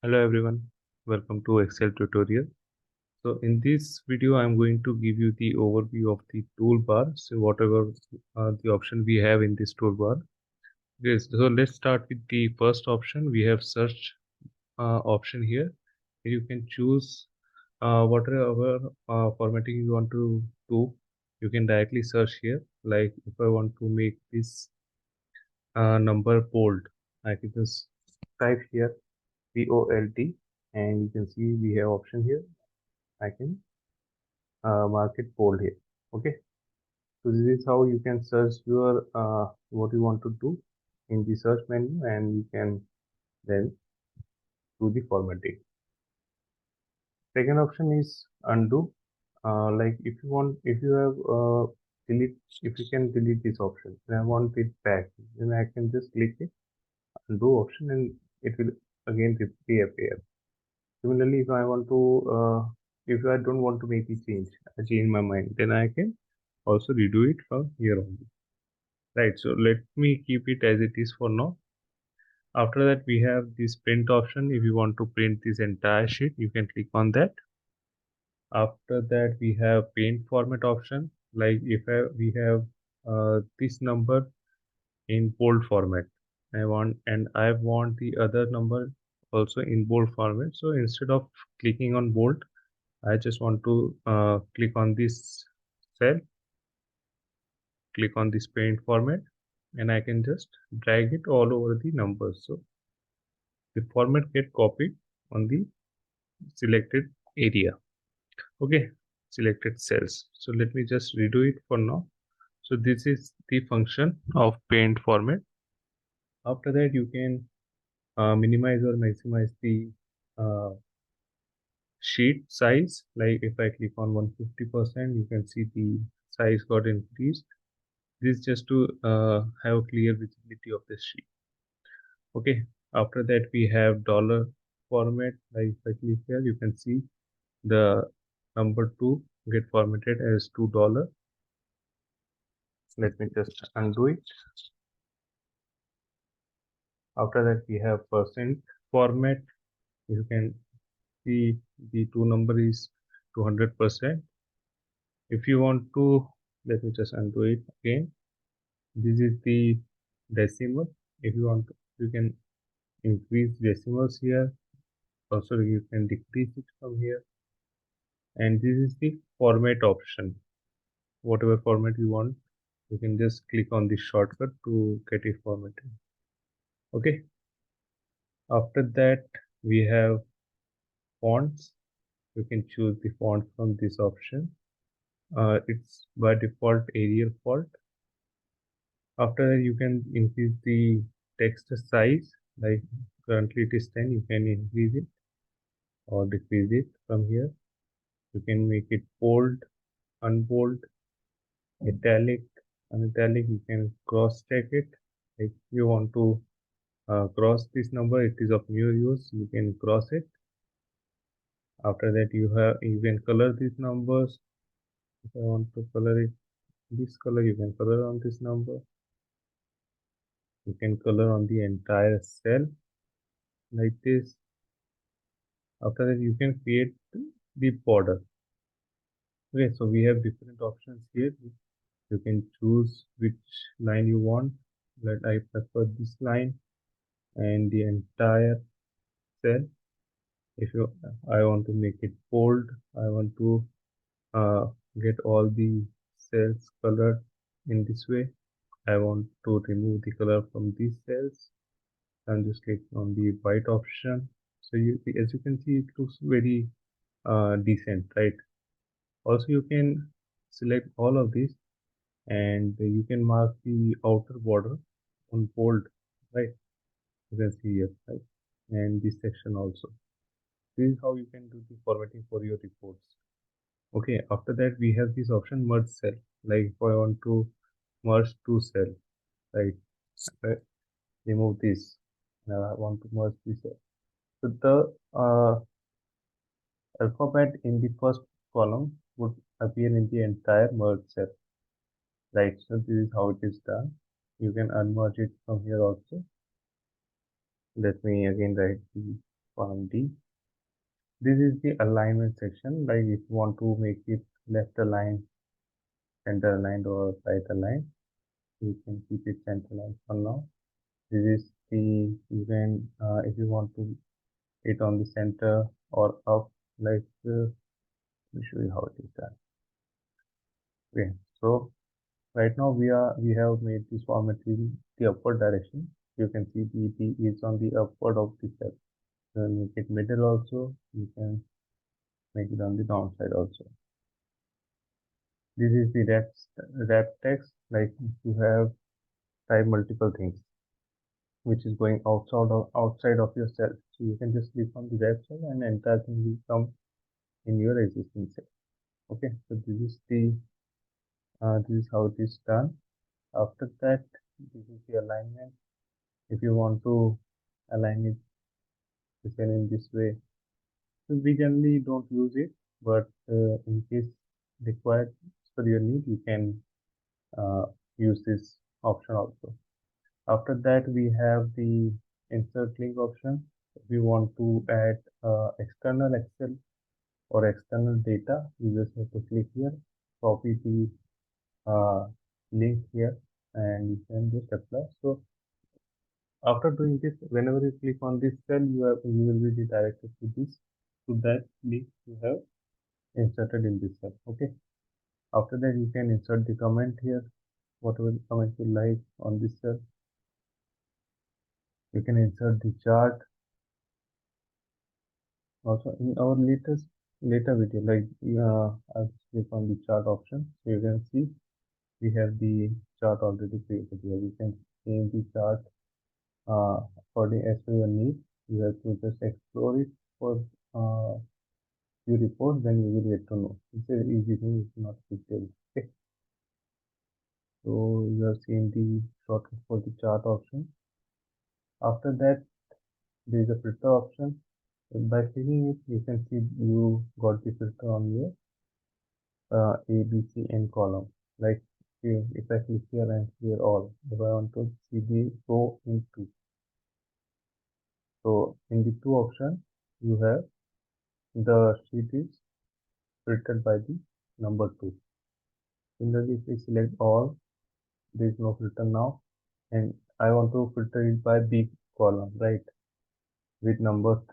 Hello everyone, welcome to Excel tutorial. So in this video, I'm going to give you the overview of the toolbar. So whatever the option we have in this toolbar. Yes, so let's start with the first option. We have search option here. You can choose whatever formatting you want to do. You can directly search here. Like if I want to make this number bold, I can just type here BOLD, and you can see we have option here. I can mark it bold here. Okay, so this is how you can search your what you want to do in the search menu, and you can then do the formatting. Second option is undo. Like if you want, if you have delete, if you can delete this option, and I want it back, then I can just click it undo option, and it will again reappear. Similarly, if I want to, if I don't want to make the change, I change my mind, then I can also redo it from here only. Right, so let me keep it as it is for now. After that, we have this print option. If you want to print this entire sheet, you can click on that. After that, we have paint format option. Like if we have this number in bold format, I want the other number also in bold format. So instead of clicking on bold, I just want to click on this cell, click on this paint format, and I can just drag it all over the numbers. So the format get copied on the selected area. Okay, selected cells. So let me just redo it for now. So this is the function of paint format. After that, you can minimize or maximize the uh, sheet size. Like if I click on 150%, you can see the size got increased. This is just to have clear visibility of the sheet. Okay, after that we have dollar format. Like if I click here, you can see the number 2 get formatted as $2. Let me just undo it. After that we have percent format. You can see the two number is 200%. If you want to, let me just undo it again. This is the decimal. If you want to, you can increase decimals here. Also, you can decrease it from here. And this is the format option. Whatever format you want, you can just click on the shortcut to get it formatted. Okay. After that, we have fonts. You can choose the font from this option. It's by default Arial font. After that, you can increase the text size. Like currently it is 10, you can increase it or decrease it from here. You can make it bold, unbold, italic, unitalic. You can cross check it. If you want to cross this number, it is of new use, you can cross it. After that, you can color these numbers. If I want to color it this color, you can color on this number. You can color on the entire cell like this. After that, you can create the border. Okay, so we have different options here. You can choose which line you want. Let I prefer this line and the entire cell. If you I want to make it bold, I want to uh, get all the cells colored in this way. I want to remove the color from these cells. I'm just clicking on the white option. So as you can see, it looks very decent, right? Also, you can select all of these, and you can mark the outer border on bold, right? You can see here, right? And this section also. This is how you can do the formatting for your reports. Okay, after that we have this option merge cell. Like if I want to merge two cell, right? Okay, remove this. Now I want to merge this cell. So the alphabet in the first column would appear in the entire merge cell. Right, so this is how it is done. You can unmerge it from here also. Let me again write the column D. This is the alignment section. Like if you want to make it left aligned, center aligned, or right aligned, you can keep it center aligned for now. This is the you can if you want to it on the center or up, like let me show you how it is done. Okay, so right now we have made this format in the upward direction. You can see the D is on the upward of the cell. You can make it middle also. You can make it on the downside also. This is the wrap text. Like if you have type multiple things which is going outside of your cell. So you can just click on the wrap cell and entire thing will come in your existing cell. Okay, so this is how it is done. After that, this is the alignment. If you want to align it the cell in this way, so we generally don't use it, but in case required for your need, you can uh, use this option also. After that, we have the insert link option. If we want to add external Excel or external data, you just have to click here, copy the link here, and you can just apply. So after doing this, whenever you click on this cell, you will be redirected to that link you have inserted in this cell. Okay. After that, you can insert the comment here, whatever comment you like on this cell. You can insert the chart. Also, in our later video, like I'll click on the chart option, so you can see we have the chart already created here. We can change the chart according as per your need. You have to just explore it for your report, then you will get to know. It's an easy thing, it's not big deal. Okay. So you have seen the shortcut for the chart option. After that, there is a filter option. By clicking it, you can see you got the filter on your A, B, C, N column. Like here, if I click here and clear all, if I want to see the row into. So in the two options, you have the sheet is filtered by the number 2. Similarly, if we select all, there is no filter now, and I want to filter it by big column, right? With number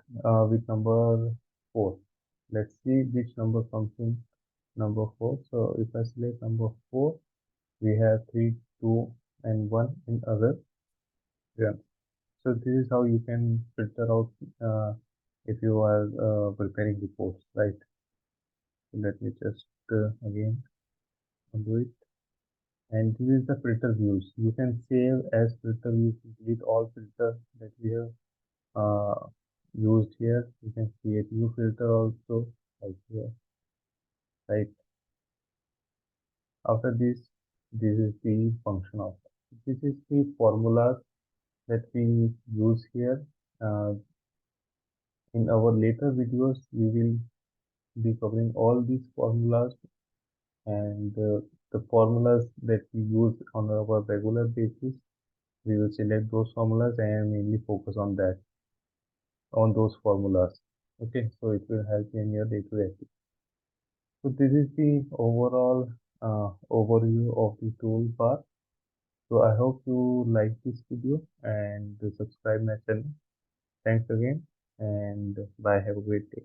4. Let's see which number comes in number 4. So if I select number 4, we have 3, 2, and 1 in other. Yeah. So this is how you can filter out if you are preparing reports, right? So let me just again undo it. And this is the filter views. You can save as filter views, delete all filters that we have used here. You can create new filter also, like here, right? After this is the function of this is the formulas that we use here. In our later videos, we will be covering all these formulas, and the formulas that we use on our regular basis. We will select those formulas and mainly focus on those formulas. Okay, so it will help you in your day-to-day activity. So this is the overall overview of the toolbar. So I hope you like this video and subscribe my channel. Thanks again, and bye. Have a great day.